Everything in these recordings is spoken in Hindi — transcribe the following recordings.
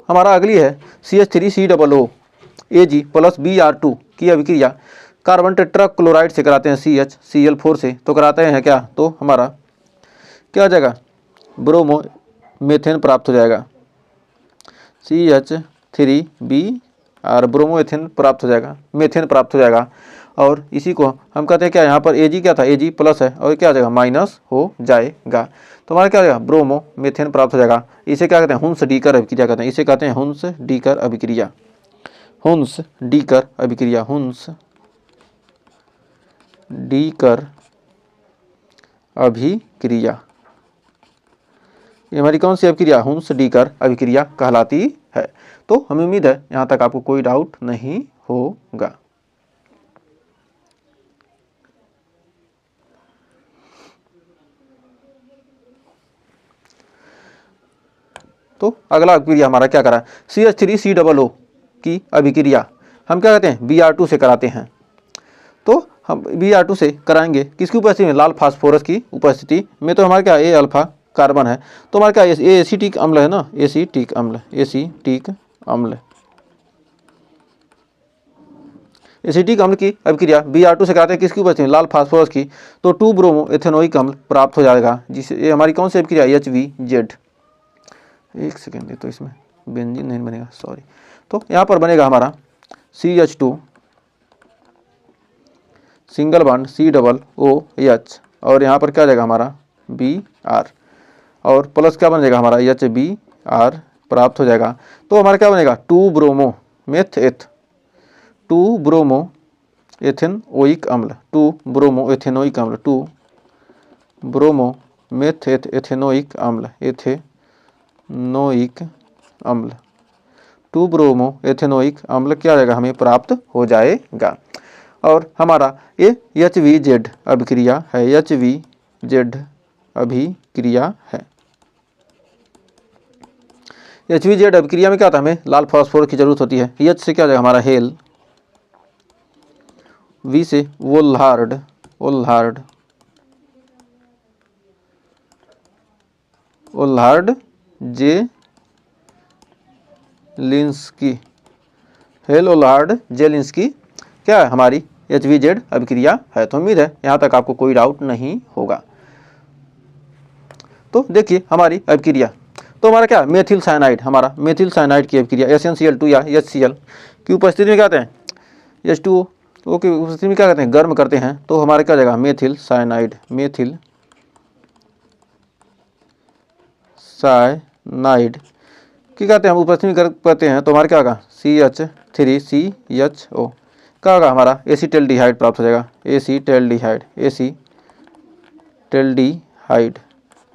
हमारा अगली है CH3COO Ag प्लस Br2 की अभिक्रिया कार्बन टेट्राक्लोराइड से कराते हैं CHCl4 से, तो कराते हैं क्या, तो हमारा क्या आ जाएगा, ब्रोमो मेथेन प्राप्त हो जाएगा, CH3Br ब्रोमो एथेन प्राप्त हो जाएगा, मेथेन प्राप्त हो जाएगा। और इसी को हम कहते हैं क्या, यहाँ पर Ag क्या था, Ag प्लस है और क्या आ जाएगा माइनस हो जाएगा, तो हमारा क्या हो जाएगा ब्रोमो मेथेन प्राप्त हो जाएगा। इसे क्या कहते हैं, हुंस डीकर अभिक्रिया कहते हैं, इसे कहते हैं हुंस डीकर अभिक्रिया, हुंस डीकर अभिक्रिया, हुंस डीकर अभिक्रिया। ये हमारी कौन सी अभिक्रिया, हुंस डीकर अभिक्रिया कहलाती है। तो हमें उम्मीद है यहाँ तक आपको कोई डाउट नहीं होगा। तो अगला अभिक्रिया हमारा क्या करा, CH3COO की अभिक्रिया हम क्या कहते हैं Br2 से कराते हैं। तो हम Br2 से कराएंगे किसकी उपस्थिति में, लाल फास्फोरस की उपस्थिति में। तो हमारा क्या ए अल्फा कार्बन है, तो हमारा क्या एसिटिक अम्ल है ना, एसिटिक अम्ल, एसिटिक अम्ल, एसिटिक अम्ल की अभिक्रिया Br2 से कराते हैं किसकी उपस्थिति में, लाल फास्फोरस की। तो 2 ब्रोमो एथेनोइक अम्ल प्राप्त हो जाएगा, जिसे ये हमारी कौन सी अभिक्रिया HVZ। एक सेकेंड, तो इसमें बेंजीन नहीं बनेगा, सॉरी। तो यहाँ पर बनेगा हमारा CH2 सिंगल बॉन्ड COOH और यहाँ पर क्या जाएगा हमारा Br और प्लस क्या बन जाएगा हमारा HBr प्राप्त हो जाएगा। तो हमारा क्या बनेगा 2 ब्रोमो मेथ एथ, 2 ब्रोमो एथेनोइक अम्ल, 2 ब्रोमो एथेनोइक अम्ल, 2 ब्रोमो मेथ एथ एथेनोइक अम्ल, एथेनोइक अम्ल, 2 ब्रोमो एथेनोइक अम्ल क्या जाएगा हमें प्राप्त हो जाएगा। और हमारा ये HVZ अभिक्रिया है, HVZ अभिक्रिया है। HVZ अभिक्रिया में क्या होता है, हमें लाल फास्फोरस की जरूरत होती है। H से क्या हो जाएगा हमारा हेल, V से वोल्हार्ड, वोल्हार्ड, वोल्हार्ड जेलिंस्की, हेल वोल्हार्ड जेलिंस्की क्या है हमारी HVZ अभिक्रिया है। तो उम्मीद है यहाँ तक आपको कोई डाउट नहीं होगा। तो देखिए हमारी अभिक्रिया, तो हमारा क्या मेथिल साइनाइड, हमारा मेथिल साइनाइड की अभिक्रिया SnCl2 या HCl की उपस्थिति में क्या कहते हैं, H2O की उपस्थिति में क्या कहते हैं, गर्म करते हैं। तो हमारा क्या जाएगा मेथिल साइनाइड, मेथिल साइनाइड की कहते हैं हम उपस्थिति में गर्म करते हैं। तो हमारा क्या होगा CH3CHO क्या होगा हमारा एसिटल्डिहाइड प्राप्त हो जाएगा, एसिटल्डिहाइड, एसिटल्डिहाइड,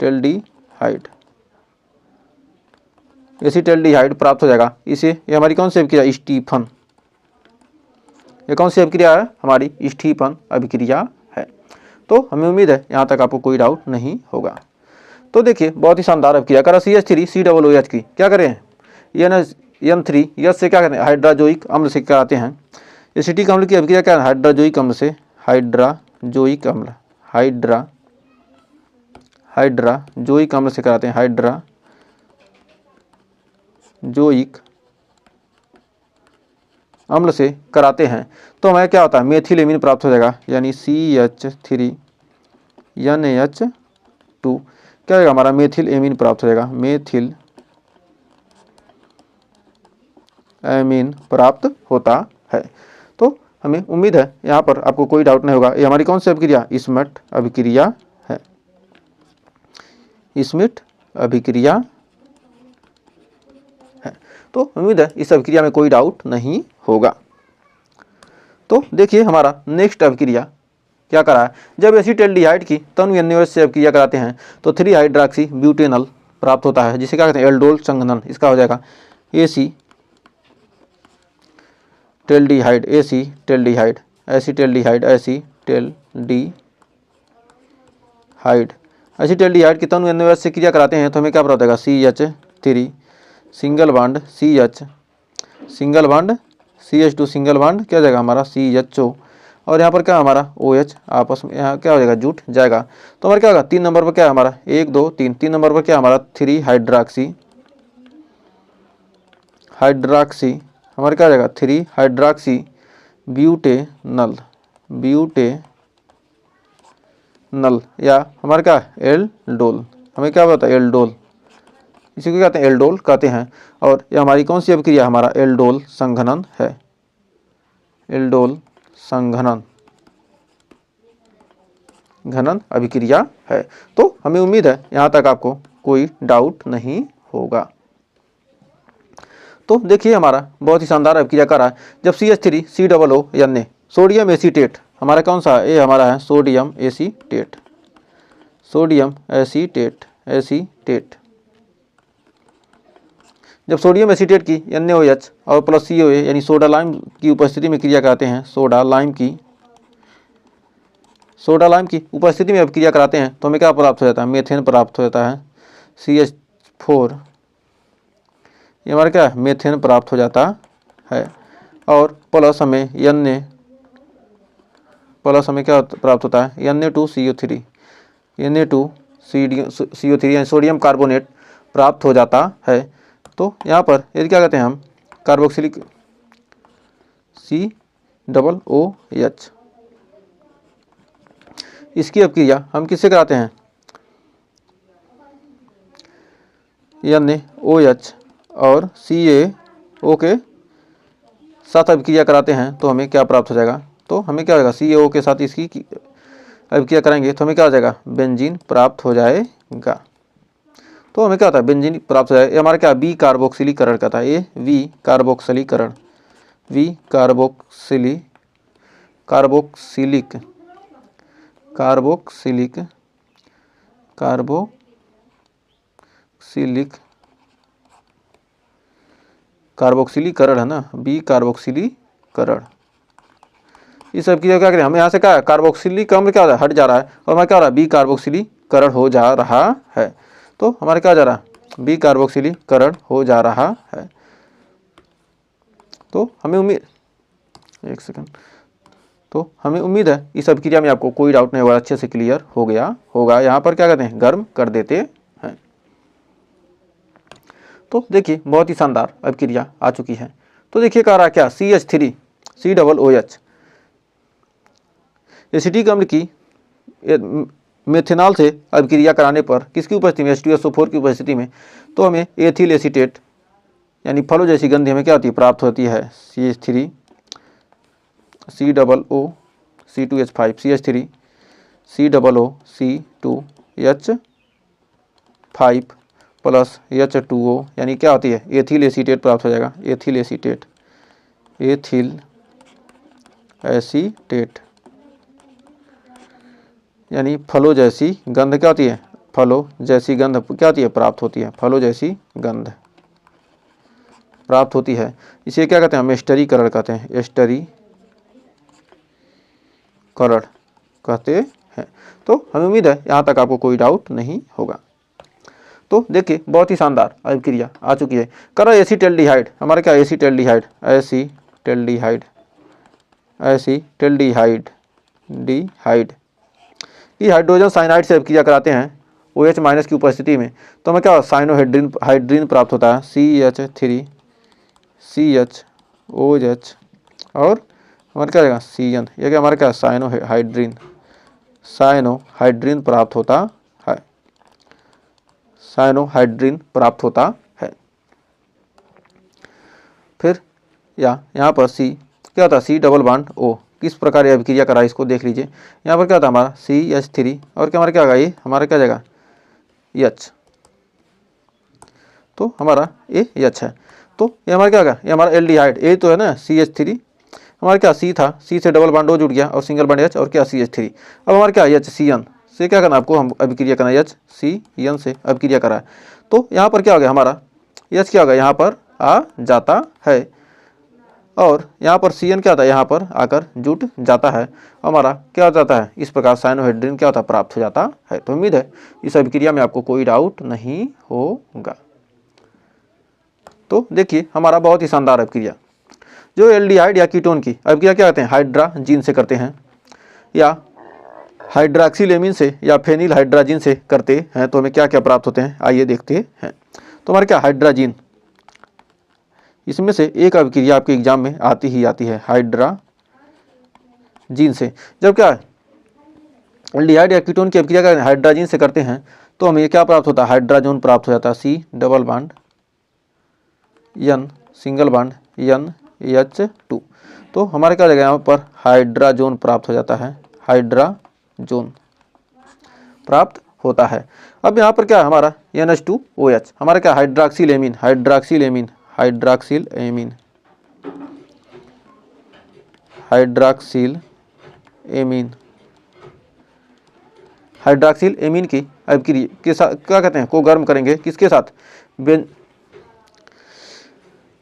टेल्डिहाइड, एसिटल्डिहाइड प्राप्त हो जाएगा। इसे ये हमारी कौन सी अभिक्रिया, स्टीफन, ये कौन सी अभिक्रिया है हमारी स्टीफन अभिक्रिया है। तो हमें उम्मीद है यहाँ तक आपको कोई डाउट नहीं होगा। तो देखिए बहुत ही शानदार अभिक्रिया करा CH3COOH की, क्या करें N3 से क्या कहते हैं हाइड्राजोइक अम्ल से कराते हैं। एसिटिक अम्ल की अभिक्रिया क्या है, हाइड्राजोइक अम्ल से, हाइड्राजोइक अम्ल, हाइड्राजोइक अम्ल से कराते हैं, हाइड्राजोइक अम्ल से कराते हैं। तो हमें क्या होता है मेथिल एमीन प्राप्त हो जाएगा, यानी CH3NH2 क्या होगा हमारा मेथिल एमीन प्राप्त हो जाएगा, मेथिल एमीन प्राप्त होता है। तो हमें उम्मीद है यहाँ पर आपको कोई डाउट नहीं होगा। ये हमारी कौन सी अभिक्रिया, स्मिट अभिक्रिया है, स्मिट अभिक्रिया है। तो उम्मीद है इस अभिक्रिया में कोई डाउट नहीं होगा। तो देखिए हमारा नेक्स्ट अभिक्रिया क्या करा है, जब एसिटल्डिहाइड की तनु NaOH से अभिक्रिया कराते हैं तो 3 हाइड्रॉक्सी ब्यूटेनॉल प्राप्त होता है, जिसे क्या कहते हैं एल्डोल संघनन। इसका हो जाएगा acetaldehyde, acetaldehyde, acetaldehyde, acetaldehyde, acetaldehyde की तनु NaOH से क्रिया कराते हैं तो हमें क्या प्राप्त होगा CH3 single bond CH, single bond CH2 single bond क्या जाएगा हमारा CHO और यहाँ पर क्या हमारा OH आपस में यहाँ क्या हो जाएगा जुट जाएगा। तो हमारा क्या होगा 3 नंबर पर क्या है हमारा 1 2 3, 3 नंबर पर क्या हमारा 3 हाइड्रॉक्सी हाइड्रॉक्सी, हमारा क्या आ जाएगा 3 हाइड्रॉक्सी ब्यूटेनल, ब्यूटेनल, या हमारा क्या एल्डोल, हमें क्या पता है एल्डोल, इसी को कहते हैं एल्डोल कहते हैं। और ये हमारी कौन सी अभिक्रिया, हमारा एल्डोल संघनन है, एल्डोल संघनन घनन अभिक्रिया है। तो हमें उम्मीद है यहाँ तक आपको कोई डाउट नहीं होगा। तो देखिए हमारा बहुत ही शानदार अभिक्रिया कर रहा है। जब CH3COO यानी सोडियम एसीटेट, हमारा कौन सा है, ये हमारा है sodium acetate, sodium acetate, acetate. जब सोडियम एसीटेट की NaOH और प्लस COA यानी सोडा लाइम की उपस्थिति में क्रिया कराते हैं, सोडा लाइम की उपस्थिति में अभिक्रिया कराते हैं तो हमें क्या प्राप्त हो जाता है, मेथेन प्राप्त हो जाता है, CH4, ये हमारा क्या है मेथेन प्राप्त हो जाता है। और प्लस हमें क्या प्राप्त होता है, Na2CO3, Na2CO3 यानी सोडियम कार्बोनेट प्राप्त हो जाता है। तो यहाँ पर यदि क्या कहते हैं हम कार्बोक्सिलिक COOH, इसकी अभिक्रिया हम किससे कराते हैं, NaOH और CaO के साथ अभिक्रिया कराते हैं तो हमें क्या प्राप्त हो जाएगा, तो हमें क्या होगा CaO के साथ इसकी अभिक्रिया कराएंगे तो हमें क्या हो जाएगा, बेंजीन प्राप्त हो जाएगा। तो हमें क्या होता है, बेंजीन प्राप्त हो जाएगा। ये हमारा क्या बी कार्बोक्सिलीकरण कहता है, ये वी कार्बोक्सिलीकरण, वी कार्बोक्सिलिक कार्बोक्सिलीकरण है ना, बी कार्बोक्सिलीकरण। इस सब की क्या करें, हमें यहाँ से क्या कार्बोक्सिलिक अम्ल क्या हो रहा है, हट जा रहा है, और हमारा क्या हो रहा है बी कार्बोक्सिलीकरण हो जा रहा है। तो हमारे क्या जा रहा है, बी कार्बोक्सिलीकरण हो जा रहा है। तो हमें उम्मीद, एक सेकंड, तो हमें उम्मीद है इस अभिक्रिया में आपको कोई डाउट नहीं होगा, अच्छे से क्लियर हो गया होगा। यहाँ पर क्या कहते हैं, गर्म कर देते हैं। तो देखिए बहुत ही शानदार अभिक्रिया आ चुकी है। तो देखिए कह रहा है क्या, CH3COOH एसिटिक अम्ल की मेथेनॉल से अभिक्रिया कराने पर किसकी उपस्थिति में, H2SO4 की उपस्थिति में, तो हमें एथिल एसीटेट यानी फलों जैसी गंध हमें क्या होती है, प्राप्त होती है, CH3COO C2H5, CH3COO C2H5 plus H2O यानी क्या होती है, एथिल एसीटेट प्राप्त हो जाएगा, एथिल एसीटेट यानी फलों जैसी गंध क्या होती है, फलों जैसी गंध क्या होती है, प्राप्त होती है, फलों जैसी गंध प्राप्त होती है। इसे क्या कहते हैं, हम एस्टरीकरण कहते हैं, एस्टरीकरण कहते हैं। तो हमें उम्मीद है यहाँ तक आपको कोई डाउट नहीं होगा। तो देखिए बहुत ही शानदार अभिक्रिया आ चुकी है। करो एसीटल्डिहाइड, हमारा क्या एसीटल्डिहाइड कि हाइड्रोजन साइनाइड से अभिक्रिया कराते हैं OH माइनस की उपस्थिति में तो हमें क्या साइनोहाइड्रीन प्राप्त होता है, CH3CHOH और हमारा क्या रहेगा CN, ये क्या हमारा क्या साइनोहाइड्रीन प्राप्त होता है, साइनोहाइड्रीन प्राप्त होता है। फिर यहाँ पर C क्या होता है, C डबल बॉन्ड O, किस प्रकार यह अभिक्रिया करा इसको देख लीजिए। यहाँ पर क्या होता है हमारा CH3 और क्या हमारा क्या होगा, ये हमारा क्या जाएगा H, तो हमारा ये H है। तो ये हमारा क्या होगा, ये हमारा एल्डिहाइड, ये तो है ना CH3, हमारा क्या C था, C से डबल बॉन्ड O जुड़ गया और सिंगल बॉन्ड H और क्या CH3। अब हमारा क्या HCN से क्या करना आपको, हम अभिक्रिया करना है, HCN से अभिक्रिया करा है। तो यहाँ पर क्या हो गया, हमारा H क्या होगा, यहाँ पर आ जाता है और यहाँ पर CN क्या होता है, यहाँ पर आकर जुट जाता है, हमारा क्या हो जाता है, इस प्रकार साइनोहाइड्रीन क्या होता है, प्राप्त हो जाता है। तो उम्मीद है इस अभिक्रिया में आपको कोई डाउट नहीं होगा। तो देखिए हमारा बहुत ही शानदार अभिक्रिया, जो एल्डिहाइड या कीटोन की अभिक्रिया क्या कहते हैं, हाइड्राजीन से करते हैं या हाइड्राक्सीलेमिन से या फेनिल हाइड्राजीन से करते हैं तो हमें क्या क्या प्राप्त होते हैं, आइए देखते हैं। तो हमारे क्या हाइड्राजीन इसमें से एक अभिक्रिया आपके एग्जाम में आती ही आती है हाइड्राजीन से। जब क्या एल्डिहाइड या कीटोन की अभिक्रिया का हाइड्राजीन से करते हैं तो हमें क्या प्राप्त होता है, हाइड्राजोन प्राप्त हो जाता है, C double bond N single bond NH2। तो हमारे क्या हो जाएगा यहाँ पर हाइड्राजोन प्राप्त हो जाता है, हाइड्राजोन प्राप्त होता है। अब यहाँ पर क्या है हमारा NH2OH, हमारा क्या hydroxyl amine, hydroxyl amine, hydroxyl amine, hydroxyl amine, hydroxyl amine की अभिक्रिया के साथ क्या कहते हैं, को गर्म करेंगे किसके साथ,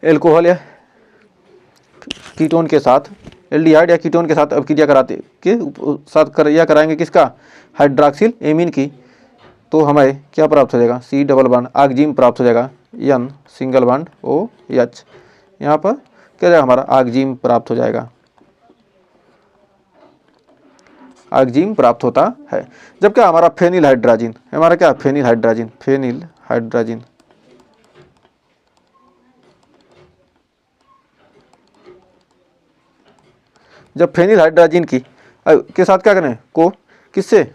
एल्कोहल या कीटोन के साथ, एल्डिहाइड या कीटोन के साथ अभिक्रिया कराते के साथ कराएंगे किसका, हाइड्रॉक्सिल एमीन की। तो हमें क्या प्राप्त हो जाएगा, C डबल बॉन्ड ऑक्जीन प्राप्त हो जाएगा, N सिंगल बॉन्ड OH। यहाँ पर क्या जाएगा हमारा ऑक्जीन प्राप्त हो जाएगा, ऑक्जीन प्राप्त होता है। जब क्या हमारा फेनिल हाइड्राजीन, हमारा क्या फेनिल हाइड्राजीन, फेनिल हाइड्राजीन जब फेनिल हाइड्राजीन की के साथ क्या करें, को किससे,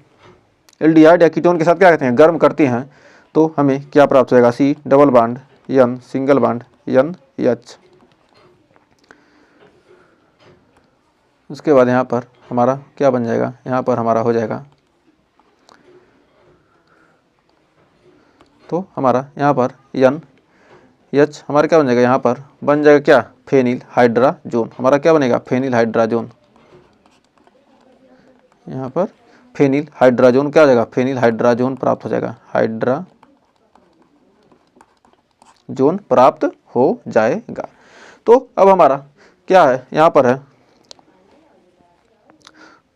एल्डिहाइड या कीटोन के साथ क्या कहते हैं, गर्म करते हैं, तो हमें क्या प्राप्त हो जाएगा, C double bond N single bond NH। उसके बाद यहाँ पर हमारा क्या बन जाएगा, यहाँ पर हमारा हो जाएगा, तो हमारा यहाँ पर NH हमारा क्या बन जाएगा, यहाँ पर बन जाएगा क्या, फेनिल हाइड्राजोन, हमारा क्या बनेगा, फेनिल हाइड्राजोन। यहाँ पर फेनिल हाइड्राजोन क्या हो जाएगा, फेनिल हाइड्राजोन प्राप्त हो जाएगा, हाइड्राजोन प्राप्त हो जाएगा। तो अब हमारा क्या है, यहाँ पर है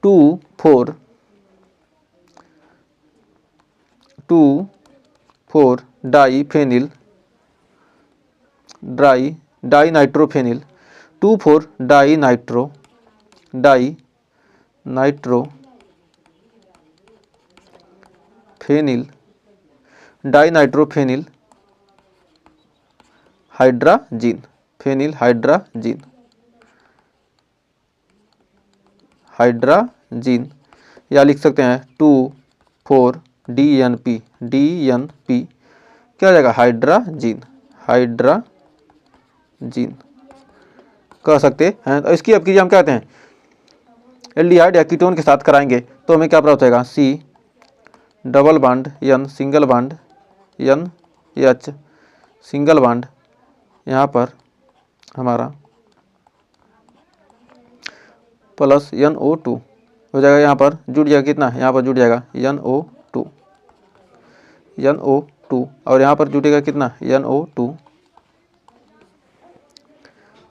2,4 diphenyl di nitrophenyl, 2,4 di nitrophenyl di nitrophenyl hydrazine, phenyl hydrazine, hydrazine, या लिख सकते हैं 2,4 DNP क्या हो जाएगा, हाइड्राजीन, हाइड्राजीन कह सकते हैं। तो इसकी अभिक्रिया हम क्या कहते हैं, एल्डिहाइड या कीटोन के साथ कराएंगे तो हमें क्या प्राप्त होगा, C double bond N single bond NH single bond, यहाँ पर हमारा प्लस NO2 हो जाएगा, यहाँ पर जुड़ जाएगा कितना, यहाँ पर जुड़ जाएगा NO2 और यहाँ पर जुटेगा कितना, NO2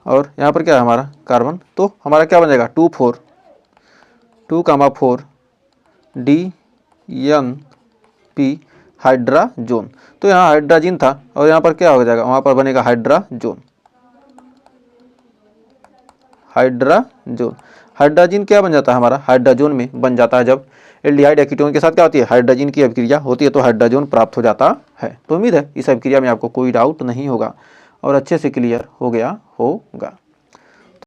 और यहाँ पर क्या है हमारा कार्बन। तो हमारा क्या बन जाएगा 2,4 DNP हाइड्राजोन। तो यहाँ हाइड्राजीन था और यहाँ पर क्या हो जाएगा, वहाँ पर बनेगा हाइड्राजोन, हाइड्राजीन क्या बन जाता है हमारा, हाइड्राजोन में बन जाता है जब एल्डिहाइड या कीटोन के साथ क्या होती है, हाइड्राजीन की अभिक्रिया होती है, तो हाइड्राजोन प्राप्त हो जाता है। तो उम्मीद है इस अभिक्रिया में आपको कोई डाउट नहीं होगा और अच्छे से क्लियर हो गया होगा।